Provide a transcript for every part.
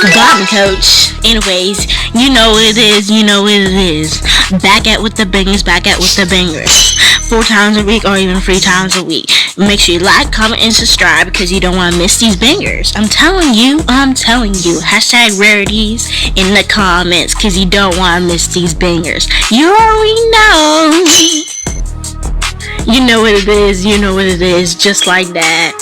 Garden coach. Anyways, you know what it is. You know what it is. Back at with the bangers. Back at with the bangers. 4 times a week or even 3 times a week. Make sure you like, comment, and subscribe because you don't want to miss these bangers. I'm telling you. I'm telling you. Hashtag rarities in the comments because you don't want to miss these bangers. You already know. You know what it is. You know what it is. Just like that.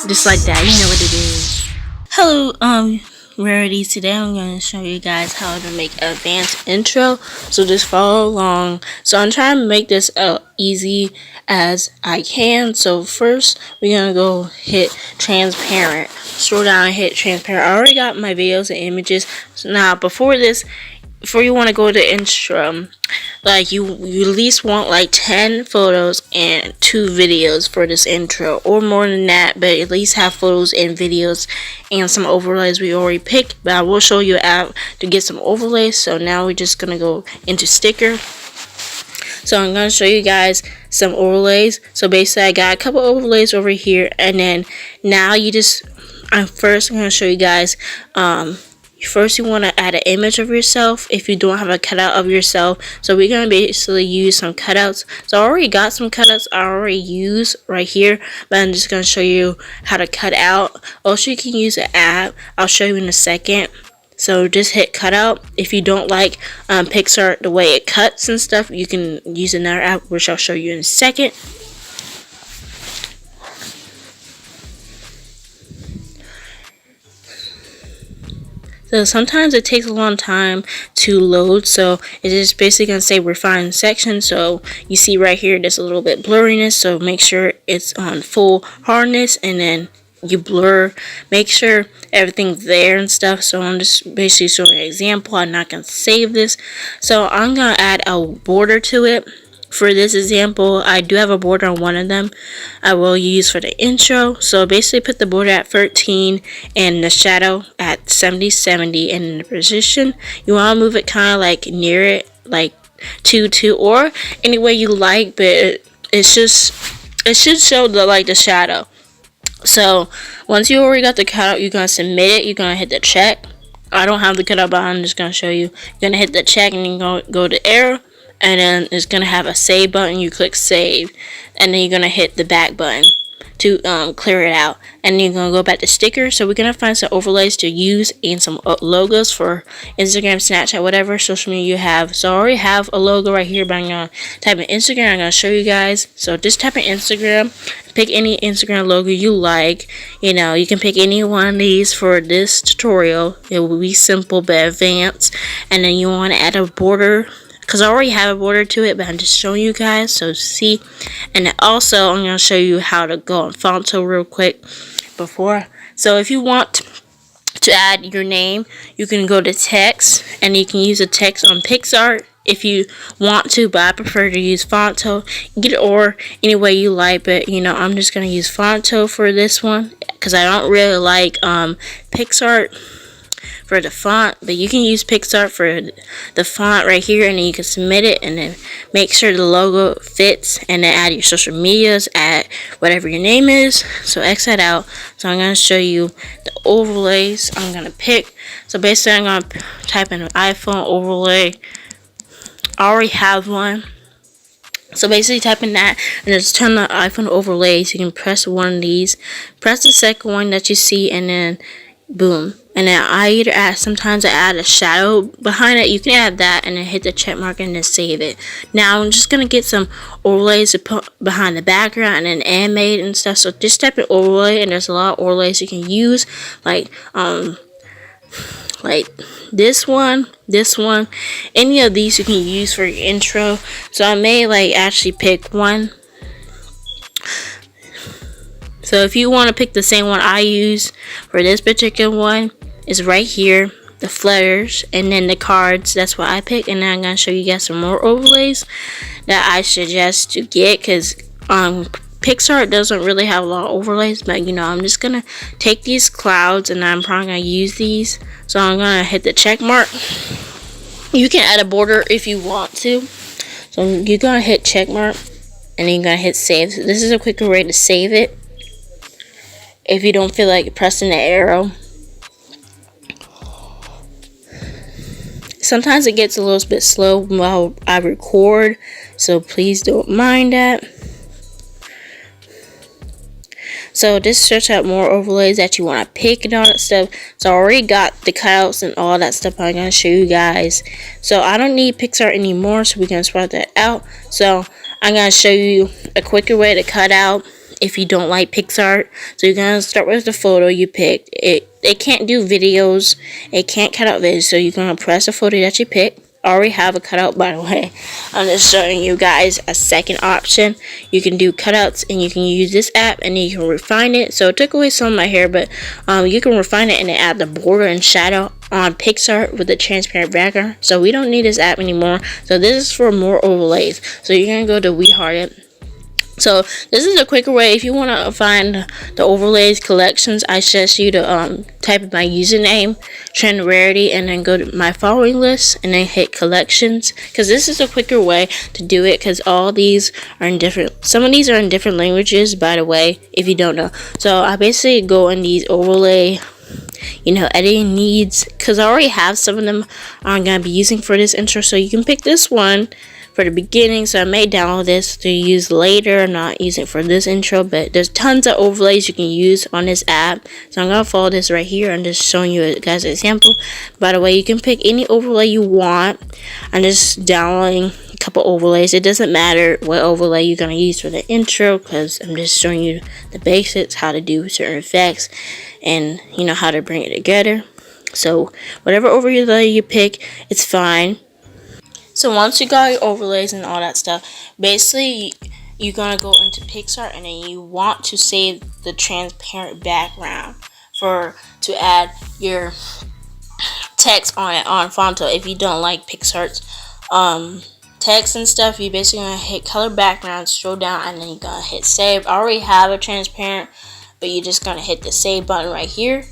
Just like that. You know what it is. Hello, Rarities. Today I'm going to show you guys how to make an advanced intro, so just follow along. So I'm trying to make this easy as I can. So first we're going to go hit transparent, scroll down and hit transparent. I already got my videos and images. So now before you want to go to intro, like you at least want like 10 photos and 2 videos for this intro, or more than that, but at least have photos and videos and some overlays we already picked. But I will show you how to get some overlays. So now we're just gonna go into sticker. So I'm gonna show you guys some overlays. So basically I got a couple overlays over here, and then now I'm gonna show you guys first you want to add an image of yourself if you don't have a cutout of yourself. So we're going to basically use some cutouts. So I already got some cutouts I already use right here, but I'm just going to show you how to cut out. Also, you can use an app. I'll show you in a second. So just hit cutout. If you don't like picsart the way it cuts and stuff, you can use another app, which I'll show you in a second. So sometimes it takes a long time to load, so it's just basically going to say refine section. So you see right here there's a little bit blurriness, so make sure it's on full hardness, and then you blur, make sure everything's there and stuff. So I'm just basically showing an example. I'm not going to save this, so I'm going to add a border to it. For this example, I do have a border on one of them I will use for the intro. So basically put the border at 13 and the shadow at 70, and in the position you want to move it kind of like near it, like 2 or any way you like, but it should show the shadow. So once you already got the cutout, you're going to submit it. You're going to hit the check. I don't have the cutout, but I'm just going to show you. You're going to hit the check, and you're going to go to arrow, and then it's going to have a save button. You click save, and then you're going to hit the back button to clear it out, and then you're going to go back to stickers. So we're going to find some overlays to use and some logos for Instagram, Snapchat, whatever social media you have. So I already have a logo right here, but I'm going to type in Instagram. I'm going to show you guys. So just type in Instagram, pick any Instagram logo you like. You know, you can pick any one of these for this tutorial. It will be simple but advanced. And then you want to add a border, because I already have a border to it, but I'm just showing you guys, so see. And then also I'm going to show you how to go on phonto real quick before. So if you want to add your name, you can go to text, and you can use a text on picsart if you want to, but I prefer to use phonto. Get it or any way you like, but you know, I'm just going to use phonto for this one because I don't really like picsart for the font, but you can use picsart for the font right here, and then you can submit it, and then make sure the logo fits, and then add your social medias, add whatever your name is. So X that out. So I'm going to show you the overlays I'm going to pick. So basically I'm going to type in an iPhone overlay. I already have one. So basically type in that, and just turn the iPhone overlays. You can press one of these, press the second one that you see, and then boom. And then sometimes I add a shadow behind it. You can add that, and then hit the check mark and then save it. Now I'm just gonna get some overlays to put behind the background and then animate and stuff. So just type in overlay, and there's a lot of overlays you can use, like this one, any of these you can use for your intro. So I may actually pick one. So if you want to pick the same one I use for this particular one, is right here, the flutters, and then the cards. That's what I pick, and then I'm going to show you guys some more overlays that I suggest to get, because picsart doesn't really have a lot of overlays, but you know, I'm just going to take these clouds, and I'm probably going to use these. So I'm going to hit the check mark. You can add a border if you want to. So you're going to hit check mark, and then you're going to hit save. So this is a quicker way to save it if you don't feel like pressing the arrow. sometimes it gets a little bit slow while I record, so please don't mind that. So just search out more overlays that you want to pick and all that stuff. So I already got the cutouts and all that stuff I'm going to show you guys. So I don't need picsart anymore, so we can swap that out. So I'm going to show you a quicker way to cut out if you don't like picsart. So you're going to start with the photo you picked. It can't do videos. It can't cut out videos. So you're going to press the photo that you picked. I already have a cutout, by the way. I'm just showing you guys a second option. You can do cutouts, and you can use this app, and you can refine it. So it took away some of my hair, but you can refine it and then add the border and shadow on picsart with a transparent background. So we don't need this app anymore. So this is for more overlays. So you're gonna go to We Hearted. So this is a quicker way. If you want to find the overlays collections, I suggest you to type in my username, trend rarity, and then go to my following list and then hit collections, because this is a quicker way to do it, because all these are in different, some of these are in different languages, by the way, if you don't know. So I basically go in these overlay, you know, editing needs, because I already have some of them I'm going to be using for this intro. So you can pick this one for the beginning, so I may download this to use later. I'm not using it for this intro, but there's tons of overlays you can use on this app. So I'm gonna follow this right here. I'm just showing you guys an example. By the way, you can pick any overlay you want. I'm just downloading a couple overlays. It doesn't matter what overlay you're gonna use for the intro, because I'm just showing you the basics, how to do certain effects, and you know how to bring it together. So whatever overlay you pick, it's fine. So once you got your overlays and all that stuff, basically you're going to go into picsart, and then you want to save the transparent background to add your text on it on phonto. If you don't like picsart's text and stuff, you basically going to hit color background, scroll down, and then you're going to hit save. I already have a transparent, but you're just going to hit the save button right here.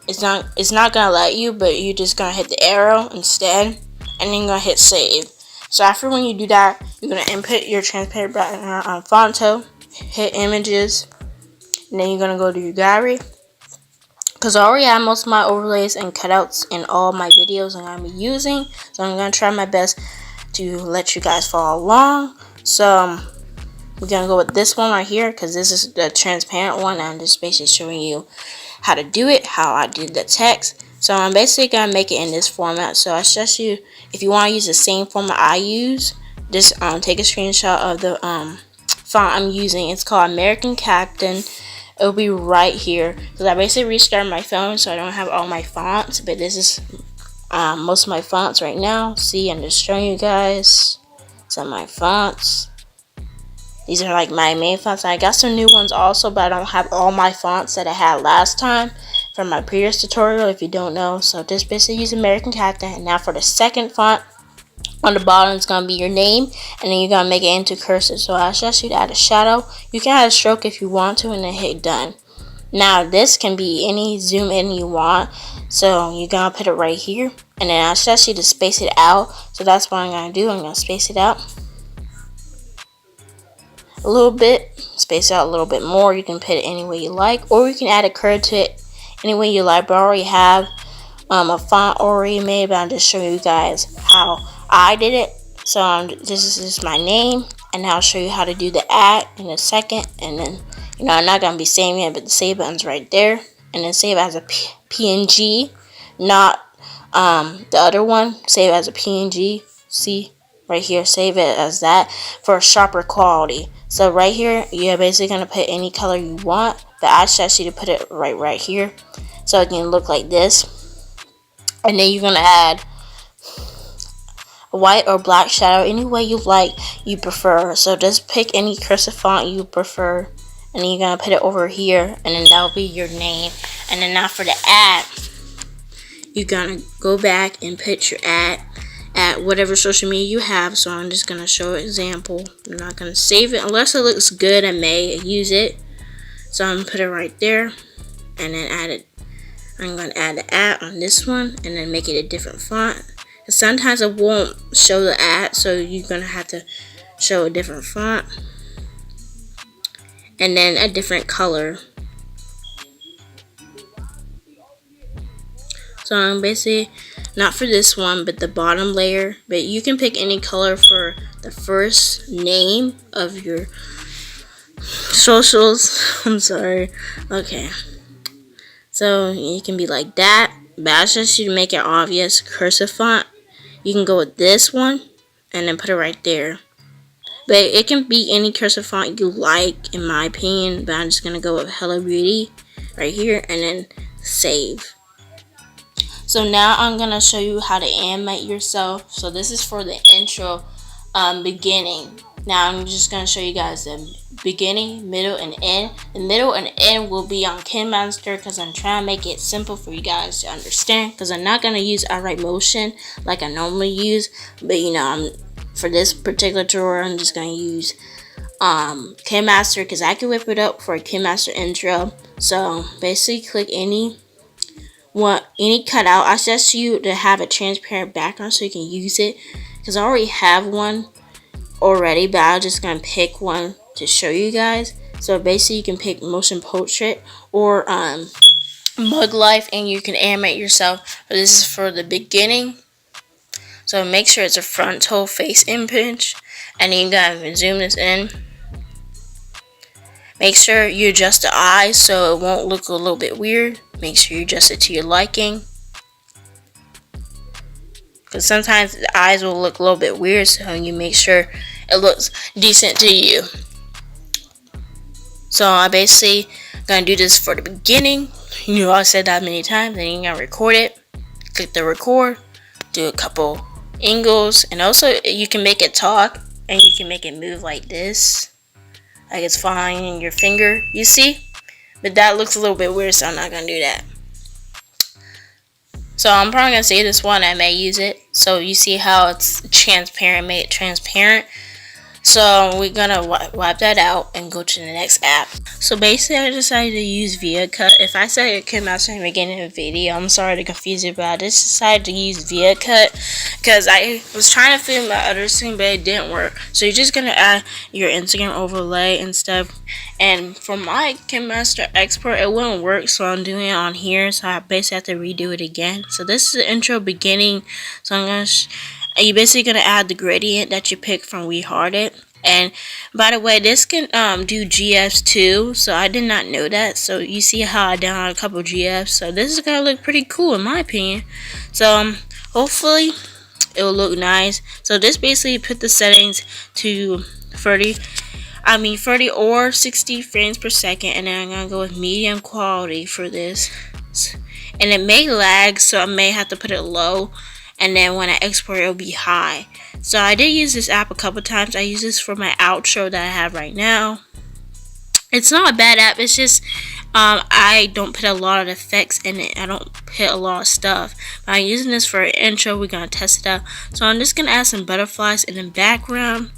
It's not going to let you, but you're just going to hit the arrow instead, and then you're going to hit save. So after when you do that, you're going to input your transparent background on phonto, hit images, and then you're going to go to your gallery. Because I already have most of my overlays and cutouts in all my videos I'm going to be using. So I'm going to try my best to let you guys follow along. So we're going to go with this one right here, because this is the transparent one. I'm just basically showing you how to do it, how I did the text. So I'm basically going to make it in this format. So I suggest you, if you want to use the same format I use, just take a screenshot of the font I'm using. It's called American Captain. It'll be right here, because I basically restarted my phone, so I don't have all my fonts, but this is most of my fonts right now. See, I'm just showing you guys some of my fonts. These are like my main fonts. I got some new ones also, but I don't have all my fonts that I had last time from my previous tutorial, if you don't know. So just basically use American Captain. And now for the second font, on the bottom it's going to be your name, and then you're going to make it into cursive. So I suggest you to add a shadow. You can add a stroke if you want to, and then hit done. Now this can be any zoom in you want, so you're going to put it right here, and then I suggest you to space it out. So that's what I'm going to do. I'm going to space it out a little bit, space out a little bit more. You can put it any way you like, or you can add a curve to it any way you like. But I already have a font already made, but I'm just showing you guys how I did it. So this is just my name, and I'll show you how to do the add in a second. And then, you know, I'm not going to be saving it, but the save button's right there, and then save as a PNG, not the other one. Save as a PNG. See right here, save it as that for a sharper quality. So right here, you're basically going to put any color you want, but I suggest you to put it right here, so it can look like this. And then you're going to add a white or black shadow, any way you prefer. So just pick any cursive font you prefer, and then you're going to put it over here, and then that'll be your name. And then now for the add, you're going to go back and put your add at whatever social media you have. So I'm just going to show an example. I'm not going to save it unless it looks good. I may use it. So I'm going to put it right there, and then add it. I'm going to add the ad on this one, and then make it a different font. And sometimes it won't show the ad, so you're going to have to show a different font, and then a different color. So I'm basically not for this one, but the bottom layer. But you can pick any color for the first name of your socials. I'm sorry. Okay, so you can be like that, but that's just to make it obvious. Cursive font, you can go with this one and then put it right there. But it can be any cursive font you like, in my opinion. But I'm just gonna go with Hello Beauty right here and then save. So now I'm gonna show you how to animate yourself. So this is for the intro, beginning. Now I'm just gonna show you guys the beginning, middle, and end. The middle and end will be on KineMaster because I'm trying to make it simple for you guys to understand. Because I'm not gonna use outright motion like I normally use, but for this particular tutorial I'm just gonna use KineMaster because I can whip it up for a KineMaster intro. So basically, click any cutout. I suggest you to have a transparent background so you can use it, because I already have one already, but I'm just gonna pick one to show you guys. So basically you can pick motion portrait or mug life, and you can animate yourself. But this is for the beginning, so make sure it's a frontal face image, and then you gotta zoom this in. Make sure you adjust the eyes so it won't look a little bit weird. Make sure you adjust it to your liking, because sometimes the eyes will look a little bit weird, so you make sure it looks decent to you. So I basically gonna do this for the beginning. I said that many times. Then you gotta record it. Click the record. Do a couple angles, and also you can make it talk, and you can make it move like this, like it's following your finger. You see? But that looks a little bit weird, so I'm not gonna do that. So I'm probably gonna save this one. I may use it. So you see how it's transparent, made it transparent. So we're gonna wipe that out and go to the next app. So basically I decided to use ViaCut. If I said it came out in the beginning of the video, I'm sorry to confuse you, but I just decided to use ViaCut because I was trying to film my other thing, but it didn't work. So you're just gonna add your Instagram overlay and stuff. And for my KineMaster export, it wouldn't work, so I'm doing it on here. So I basically have to redo it again. So this is the intro beginning. So I'm gonna you're basically gonna add the gradient that you pick from We Hearted. And by the way, this can do GFs too, so I did not know that. So you see how I downloaded a couple GFs. So this is gonna look pretty cool in my opinion. So hopefully it will look nice. So this basically put the settings to 30 or 60 frames per second, and then I'm gonna go with medium quality for this. And it may lag, so I may have to put it low, and then when I export, it'll be high. So I did use this app a couple times. I use this for my outro that I have right now. It's not a bad app. It's just I don't put a lot of effects in it. I don't put a lot of stuff. But I'm using this for an intro. We're gonna test it out. So I'm just gonna add some butterflies in the background.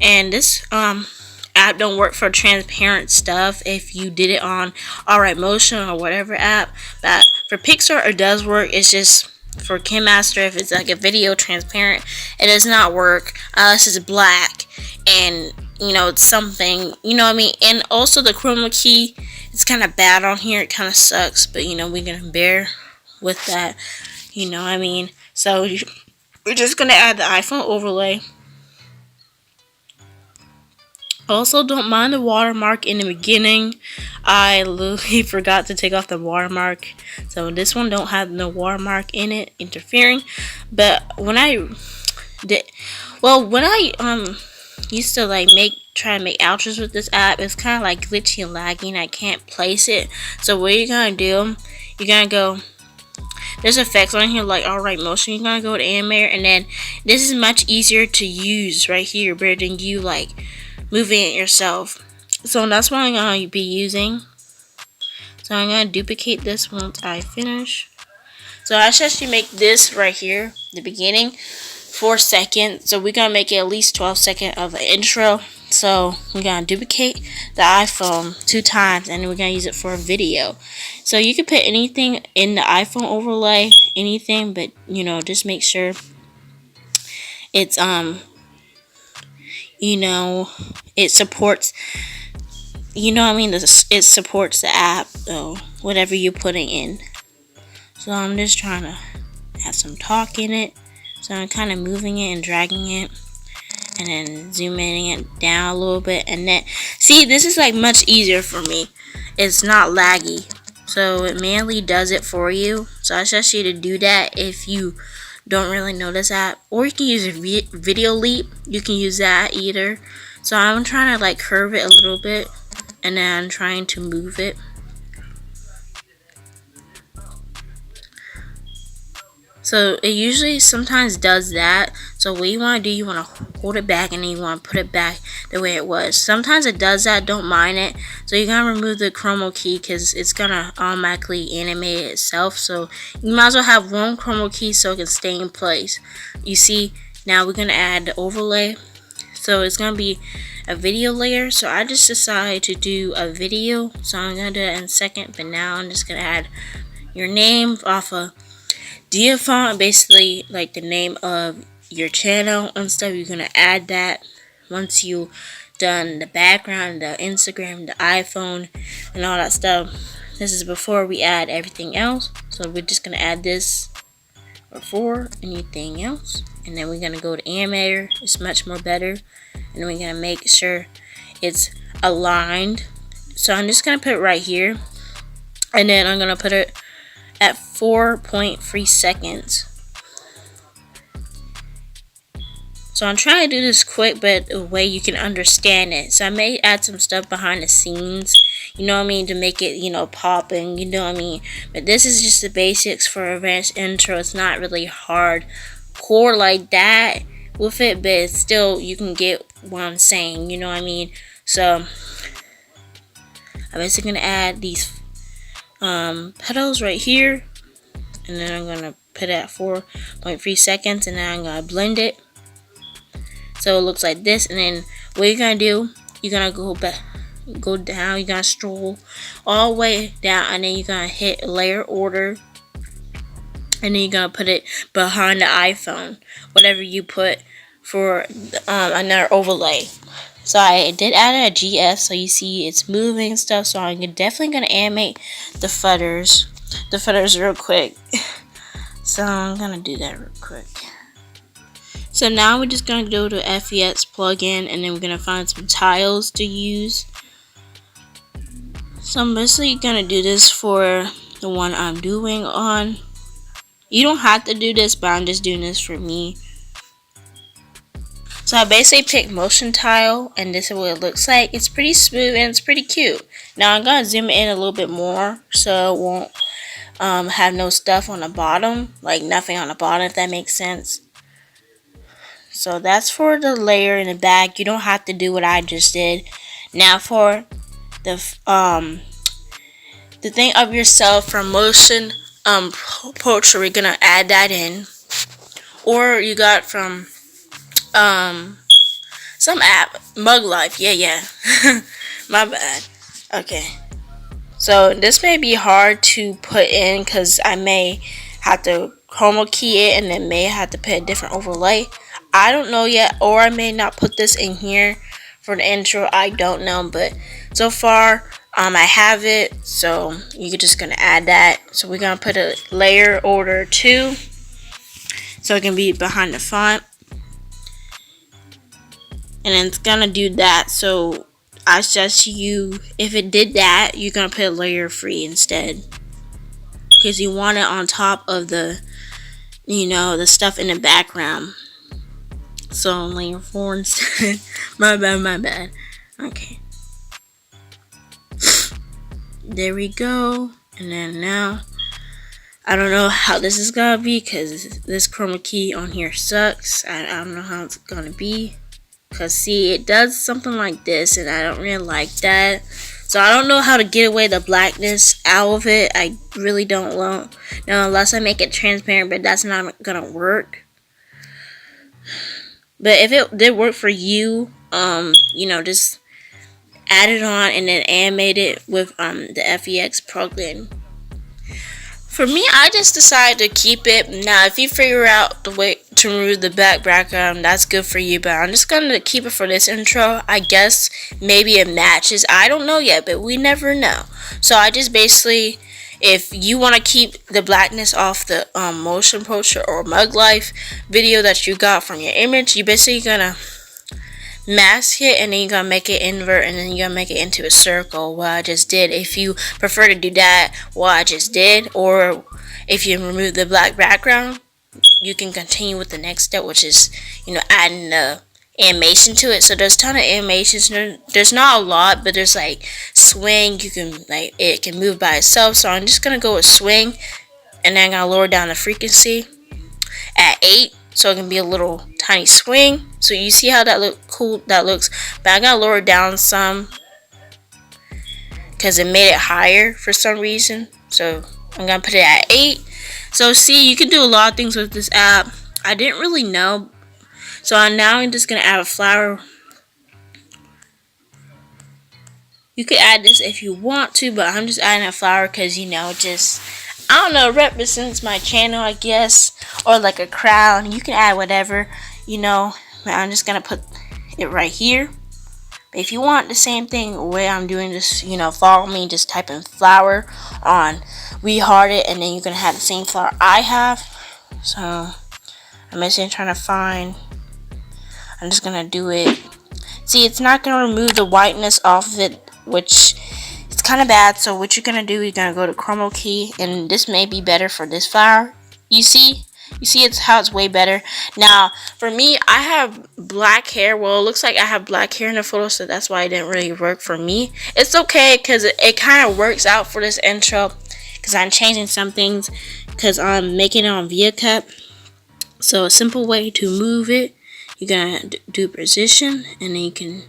And this app don't work for transparent stuff if you did it on Alright Motion or whatever app. But for Picsart, it does work. It's just for KineMaster, if it's like a video transparent, it does not work unless it's black and it's something, what I mean. And also the chroma key, it's kind of bad on here. It kind of sucks, but we're gonna bear with that, what I mean. So we're just gonna add the iPhone overlay. Also, don't mind the watermark in the beginning. I literally forgot to take off the watermark, so this one don't have no watermark in it interfering. But when I used to try to make outros with this app, it's kind of like glitchy and lagging. I can't place it. So what you're gonna do, you're gonna go. There's effects on here like Alright Motion. You're gonna go to Animator, and then this is much easier to use right here, better than you moving it yourself. So that's what I'm going to be using. So I'm going to duplicate this once I finish. So I suggest you make this right here, the beginning, 4 seconds. So we're going to make it at least 12 seconds of an intro. So we're going to duplicate the iPhone 2 times, and we're going to use it for a video. So you can put anything in the iPhone overlay, anything, but just make sure it's it supports, it supports the app, so whatever you're putting in. So I'm just trying to add got some talk in it. So I'm kind of moving it and dragging it, and then zooming it down a little bit. And then, see, this is like much easier for me. It's not laggy. So it manually does it for you. So I suggest you to do that if you don't really notice that. Or you can use a video leap. You can use that either. So I'm trying to like curve it a little bit, and then I'm trying to move it. So it usually sometimes does that. So what you want to do, you want to hold it back, and then you want to put it back the way it was. Sometimes it does that, don't mind it. So you're going to remove the chroma key because it's going to automatically animate it itself. So you might as well have one chroma key so it can stay in place. You see, now we're going to add the overlay. So it's going to be a video layer. So I just decided to do a video. So I'm going to do that in a second. But now I'm just going to add your name off of Dia font, basically like the name of your channel and stuff. You're gonna add that once you done the background, the Instagram, the iPhone, and all that stuff. This is before we add everything else. So we're just gonna add this before anything else, and then we're gonna go to Animator. It's much more better, and we're gonna make sure it's aligned. So I'm just gonna put it right here, and then I'm gonna put it at 4.3 seconds. So I'm trying to do this quick, but a way you can understand it. So I may add some stuff behind the scenes, you know what I mean, to make it, you know, popping, you know what I mean. But this is just the basics for advanced intro. It's not really hard core like that with it, but it's still, you can get what I'm saying, you know what I mean. So I'm basically gonna add these petals right here, and then I'm gonna put it at 4.3 seconds, and then I'm gonna blend it so it looks like this. And then what you're gonna do, you're gonna go down, you're gonna scroll all the way down, and then you're gonna hit layer order, and then you're gonna put it behind the iPhone, whatever you put for another overlay. So I did add a GS, so you see it's moving and stuff. So I'm definitely gonna animate the feathers real quick. So I'm gonna do that real quick. So now we're just gonna go to FEX plugin, and then we're gonna find some tiles to use. So I'm basically gonna do this for the one I'm doing on. You don't have to do this, but I'm just doing this for me. So I basically picked motion tile, and this is what it looks like. It's pretty smooth and it's pretty cute. Now I'm gonna zoom in a little bit more so it won't have no stuff on the bottom, like nothing on the bottom, if that makes sense. So that's for the layer in the back. You don't have to do what I just did. Now for the thing of yourself from motion portrait, we're gonna add that in, or you got from some app, Mug Life. Yeah. My bad. Okay. So this may be hard to put in because I may have to chroma key it, and then may have to put a different overlay. I don't know yet, or I may not put this in here for the intro. I don't know, but so far I have it, so you're just gonna add that. So we're gonna put a layer order 2 so it can be behind the font, and then it's gonna do that. So I suggest you, if it did that, you're gonna put a layer 3 instead, because you want it on top of the, you know, the stuff in the background. So layer 4 instead. my bad. Okay, there we go. And then now I don't know how this is gonna be because this chroma key on here sucks. I don't know how it's gonna be, because see, it does something like this, and I don't really like that. So I don't know how to get away the blackness out of it. I really don't know, unless I make it transparent, but that's not gonna work. But if it did work for you, you know, just add it on and then animate it with the FEX plugin. For me, I just decided to keep it. Now, if you figure out the way to remove the background, that's good for you. But I'm just going to keep it for this intro. I guess maybe it matches. I don't know yet, but we never know. So I just basically, if you want to keep the blackness off the motion poster or mug life video that you got from your image, you basically gonna mask it, and then you're gonna make it invert, and then you're gonna make it into a circle, what I just did. If you prefer to do that, what I just did, or if you remove the black background, you can continue with the next step, which is, you know, adding the animation to it. So there's a ton of animations. There's not a lot, but there's like swing. You can, like, it can move by itself. So I'm just gonna go with swing, and then I'm gonna lower down the frequency at 8, so it can be a little tiny swing. So you see how that looks, but I gotta lower it down some because it made it higher for some reason. So I'm gonna put it at 8. So see, you can do a lot of things with this app. I didn't really know, so now I'm just gonna add a flower. You could add this if you want to, but I'm just adding a flower because, you know, just, I don't know, represents my channel, I guess, or like a crown. You can add whatever, you know, but I'm just gonna put it right here. But if you want the same thing, the way I'm doing this, you know, follow me, just type in flower on WeHearted, and then you're gonna have the same flower I have. So I'm just trying to find, I'm just gonna do it. See, it's not gonna remove the whiteness off of it, which it's kind of bad. So what you're gonna do, you're gonna go to chroma key, and this may be better for this flower. You see it's how it's way better. Now for me, I have black hair. Well, it looks like I have black hair in the photo, so that's why it didn't really work for me. It's okay because it kind of works out for this intro, because I'm changing some things because I'm making it on ViaCut. So a simple way to move it, you're gonna do position, and then you can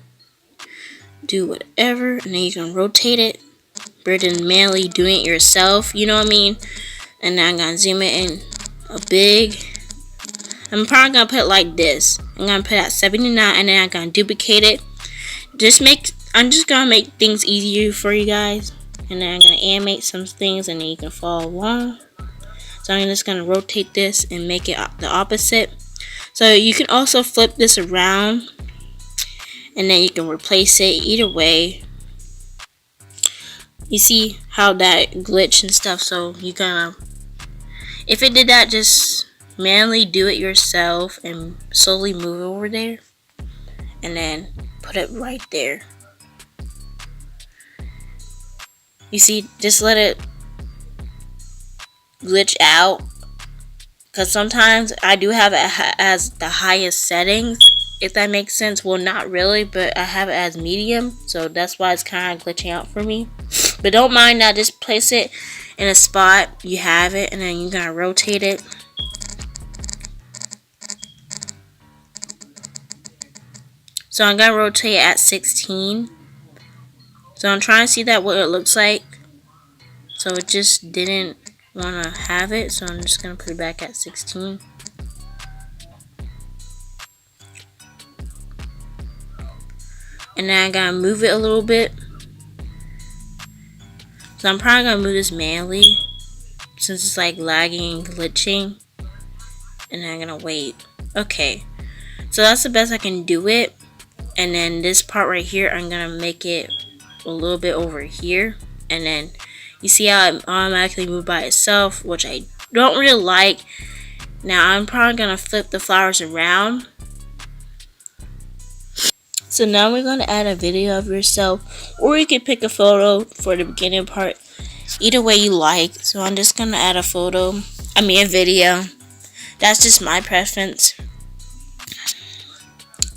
do whatever, and then you can rotate it better than manually doing it yourself, you know what I mean? And now I'm gonna zoom it in a big. I'm probably gonna put it like this. I'm gonna put it at 79, and then I'm gonna duplicate it. I'm just gonna make things easier for you guys, and then I'm gonna animate some things, and then you can follow along. So I'm just gonna rotate this and make it the opposite. So you can also flip this around, and then you can replace it either way. You see how that glitch and stuff, so you gonna, if it did that, just manually do it yourself and slowly move it over there, and then put it right there. You see, just let it glitch out, because sometimes I do have it as the highest settings, if that makes sense. Well, not really, but I have it as medium, so that's why it's kind of glitching out for me. But don't mind that, just place it in a spot you have it, and then you're gonna rotate it. So I'm gonna rotate it at 16. So I'm trying to see that what it looks like. So it just didn't want to have it, so I'm just gonna put it back at 16. And then I gotta move it a little bit. So I'm probably gonna move this manually since it's like lagging and glitching. And then I'm gonna wait. Okay, so that's the best I can do it. And then this part right here, I'm gonna make it a little bit over here, and then you see how it automatically moved by itself, which I don't really like. Now I'm probably gonna flip the flowers around. So now we're gonna add a video of yourself, or you can pick a photo for the beginning part, either way you like. So I'm just gonna add a photo, a video. That's just my preference,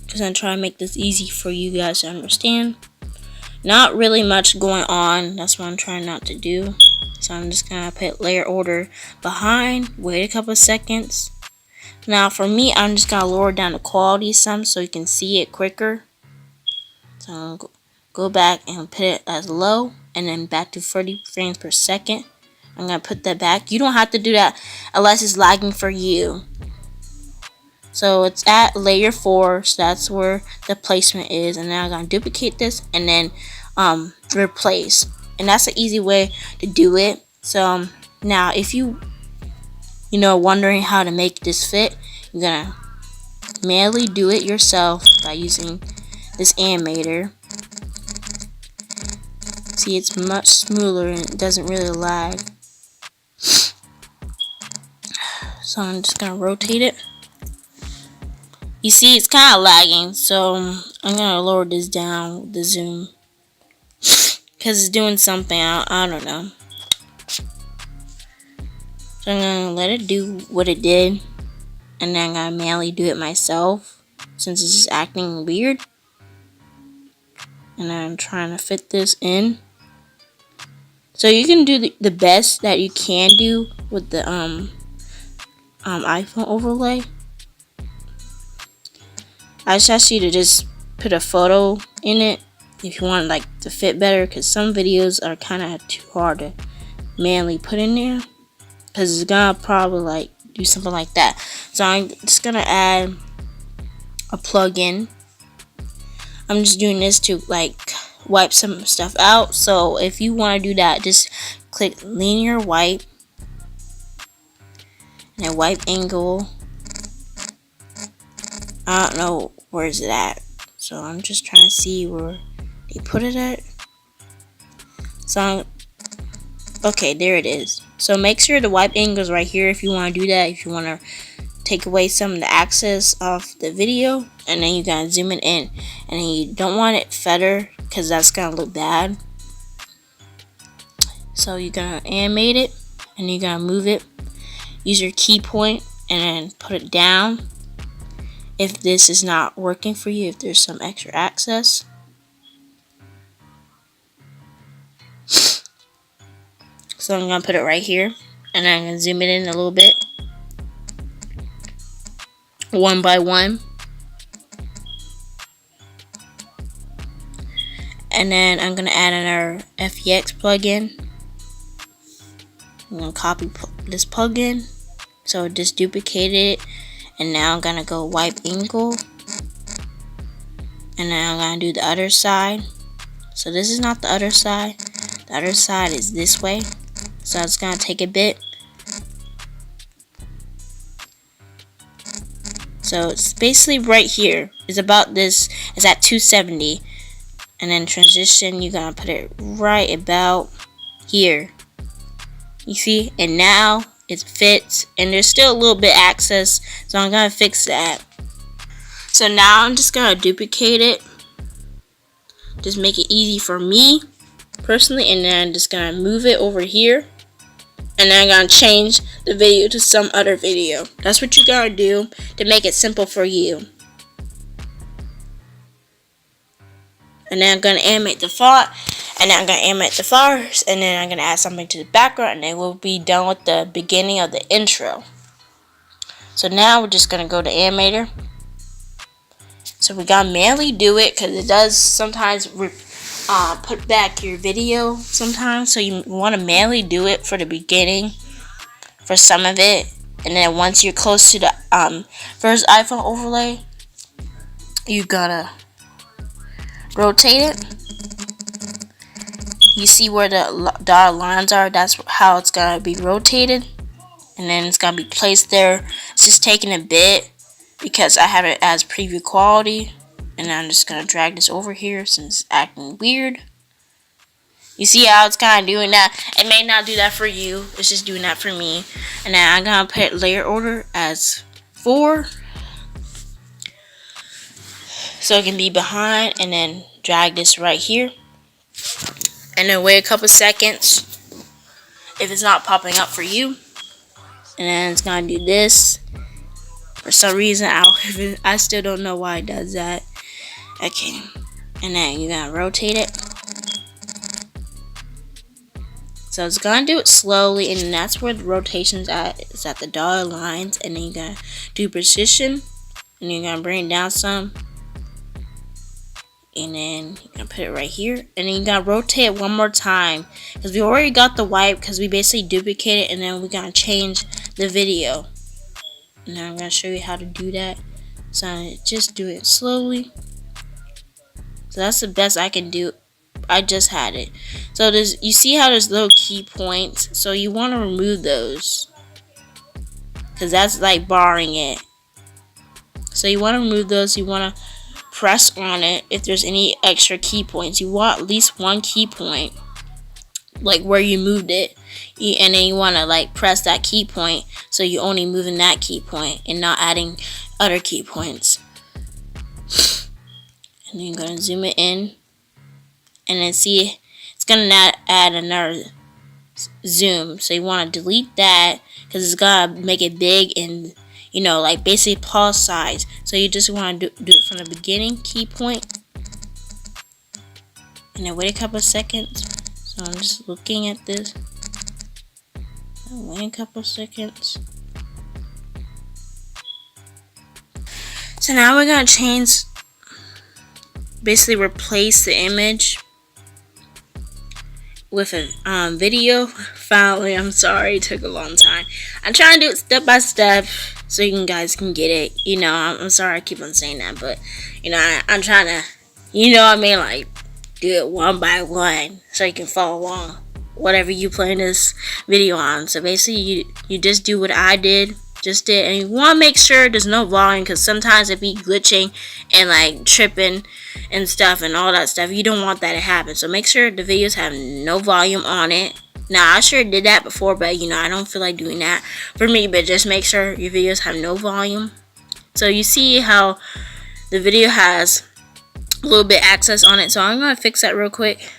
because I'm trying to make this easy for you guys to understand. Not really much going on, that's what I'm trying not to do. So I'm just gonna put layer order behind, wait a couple of seconds. Now for me, I'm just gonna lower down the quality some so you can see it quicker. So I'll go back and put it as low, and then back to 30 frames per second. I'm gonna put that back. You don't have to do that unless it's lagging for you. So it's at layer 4, so that's where the placement is. And now I'm gonna duplicate this and then replace. And that's an easy way to do it. So now if you wondering how to make this fit, you're gonna manually do it yourself by using this animator. See, it's much smoother and it doesn't really lag. So I'm just gonna rotate it. You see, it's kind of lagging, so I'm gonna lower this down with the zoom because it's doing something. I don't know. So I'm gonna let it do what it did, and then I'm gonna manually do it myself since it's just acting weird. And I'm trying to fit this in. So you can do the best that you can do with the iPhone overlay. I just ask you to just put a photo in it if you want like to fit better, because some videos are kind of too hard to manually put in there, because it's gonna probably like do something like that. So I'm just gonna add a plugin. I'm just doing this to like wipe some stuff out. So if you want to do that, just click linear wipe and then wipe angle. I don't know where is it at, so I'm just trying to see where they put it at. So okay, there it is. So make sure the wipe angle is right here if you want to do that. If you want to take away some of the access of the video, and then you gotta zoom it in, and then you don't want it feather because that's gonna look bad. So you're gonna animate it, and you're gonna move it. Use your key point and then put it down if this is not working for you, if there's some extra access. So I'm gonna put it right here, and I'm gonna zoom it in a little bit, one by one. And then I'm gonna add another FEX plugin. I'm gonna copy this plugin, so just duplicate it, and now I'm gonna go wipe angle, and then I'm gonna do the other side. So this is not the other side. The other side is this way. So it's gonna take a bit. So it's basically right here. It's about this. It's at 270. And then transition, you're gonna put it right about here. You see? And now it fits. And there's still a little bit access. So I'm gonna fix that. So now I'm just gonna duplicate it. Just make it easy for me personally. And then I'm just gonna move it over here. And then I'm gonna change the video to some other video. That's what you gotta do to make it simple for you. And then I'm gonna animate the font, and then I'm gonna animate the flowers, and then I'm gonna add something to the background, and then we'll be done with the beginning of the intro. So now we're just gonna go to animator. So we gotta manually do it because it does sometimes put back your video sometimes, so you want to manually do it for the beginning for some of it, and then once you're close to the first iPhone overlay, you gotta rotate it. You see where the dotted lines are? That's how it's gonna be rotated, and then it's gonna be placed there. It's just taking a bit because I have it as preview quality. And I'm just going to drag this over here since it's acting weird. You see how it's kind of doing that? It may not do that for you. It's just doing that for me. And then I'm going to put layer order as 4. So it can be behind. And then drag this right here. And then wait a couple seconds if it's not popping up for you. And then it's going to do this. For some reason, I still don't know why it does that. Okay, and then you're gonna rotate it. So it's gonna do it slowly, and that's where the rotation's at. It's at the dotted lines, and then you're gonna do precision, and you're gonna bring it down some, and then you're gonna put it right here, and then you're gonna rotate it one more time because we already got the wipe because we basically duplicated, and then we're gonna change the video. And now I'm gonna show you how to do that. So just do it slowly. So that's the best I can do. I just had it. So you see how there's little key points. So you want to remove those, because that's like barring it. So you want to remove those. You want to press on it if there's any extra key points. You want at least one key point, like where you moved it. and then you want to like press that key point, so you're only moving that key point and not adding other key points. And then you're going to zoom it in, and then see it's going to add another zoom, so you want to delete that because it's going to make it big and, you know, like basically pause size. So you just want to do it from the beginning key point, and then wait a couple of seconds. So I'm just looking at this. Wait a couple of seconds. So now we're going to change, basically replace the image with a video. Finally, I'm sorry it took a long time. I'm trying to do it step by step so you guys can get it. You know, I'm sorry I keep on saying that, but you know, I'm trying to, you know what I mean, like do it one by one so you can follow along whatever you plan this video on. So basically you just do what I did, and you want to make sure there's no volume, because sometimes it be glitching and like tripping and stuff and all that stuff. You don't want that to happen, so make sure the videos have no volume on it. Now I sure did that before, but you know, I don't feel like doing that for me. But just make sure your videos have no volume. So you see how the video has a little bit access on it, so I'm gonna fix that real quick,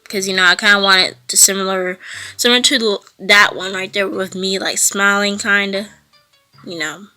because you know, I kind of want it to similar to that one right there with me like smiling, kind of, you know.